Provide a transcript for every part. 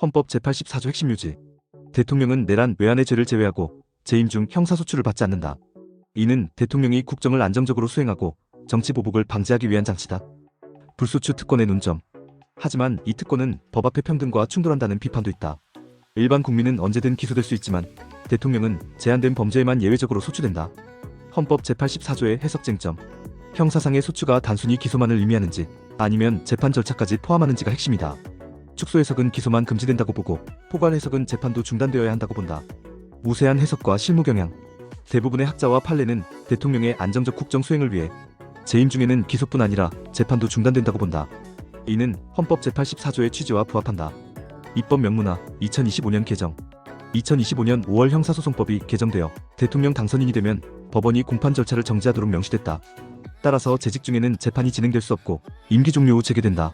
헌법 제84조 핵심 요지. 대통령은 내란 외환의 죄를 제외하고 재임 중 형사소추를 받지 않는다. 이는 대통령이 국정을 안정적으로 수행하고 정치 보복을 방지하기 위한 장치다. 불소추 특권의 논점. 하지만 이 특권은 법 앞의 평등과 충돌한다는 비판도 있다. 일반 국민은 언제든 기소될 수 있지만 대통령은 제한된 범죄에만 예외적으로 소추된다. 헌법 제84조의 해석 쟁점. 형사상의 소추가 단순히 기소만을 의미하는지 아니면 재판 절차까지 포함하는지가 핵심이다. 축소 해석은 기소만 금지된다고 보고 포괄 해석은 재판도 중단되어야 한다고 본다. 우세한 해석과 실무 경향. 대부분의 학자와 판례는 대통령의 안정적 국정 수행을 위해 재임 중에는 기소뿐 아니라 재판도 중단된다고 본다. 이는 헌법 제84조의 취지와 부합한다. 입법 명문화 2025년 개정. 2025년 5월 형사소송법이 개정되어 대통령 당선인이 되면 법원이 공판 절차를 정지하도록 명시됐다. 따라서 재직 중에는 재판이 진행될 수 없고 임기 종료 후 재개된다.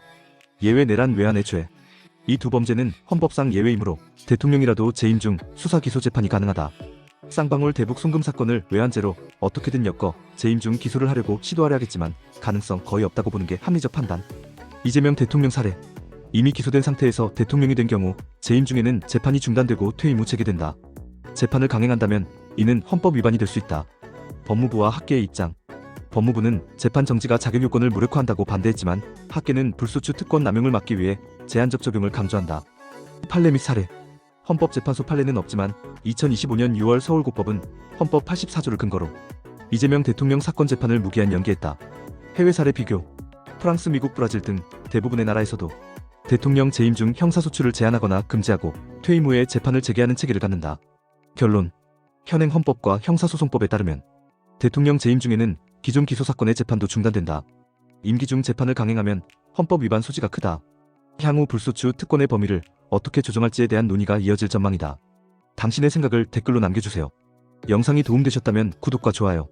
예외 내란 외환의 죄. 이 두 범죄는 헌법상 예외이므로 대통령이라도 재임 중 수사 기소 재판이 가능하다. 쌍방울 대북 송금 사건을 외환죄로 어떻게든 엮어 재임 중 기소를 하려고 시도하려 하겠지만 가능성 거의 없다고 보는 게 합리적 판단. 이재명 대통령 사례. 이미 기소된 상태에서 대통령이 된 경우 재임 중에는 재판이 중단되고 퇴임 후 재개된다. 재판을 강행한다면 이는 헌법 위반이 될 수 있다. 법무부와 학계의 입장. 법무부는 재판 정지가 자격 요건을 무력화한다고 반대했지만 학계는 불소추 특권 남용을 막기 위해 제한적 적용을 강조한다. 판례 및 사례. 헌법재판소 판례는 없지만 2025년 6월 서울고법은 헌법 84조를 근거로 이재명 대통령 사건 재판을 무기한 연기했다. 해외 사례 비교. 프랑스, 미국, 브라질 등 대부분의 나라에서도 대통령 재임 중 형사소추를 제한하거나 금지하고 퇴임 후에 재판을 재개하는 체계를 갖는다. 결론. 현행 헌법과 형사소송법에 따르면 대통령 재임 중에는 기존 기소 사건의 재판도 중단된다. 임기 중 재판을 강행하면 헌법 위반 소지가 크다. 향후 불소추 특권의 범위를 어떻게 조정할지에 대한 논의가 이어질 전망이다. 당신의 생각을 댓글로 남겨주세요. 영상이 도움되셨다면 구독과 좋아요,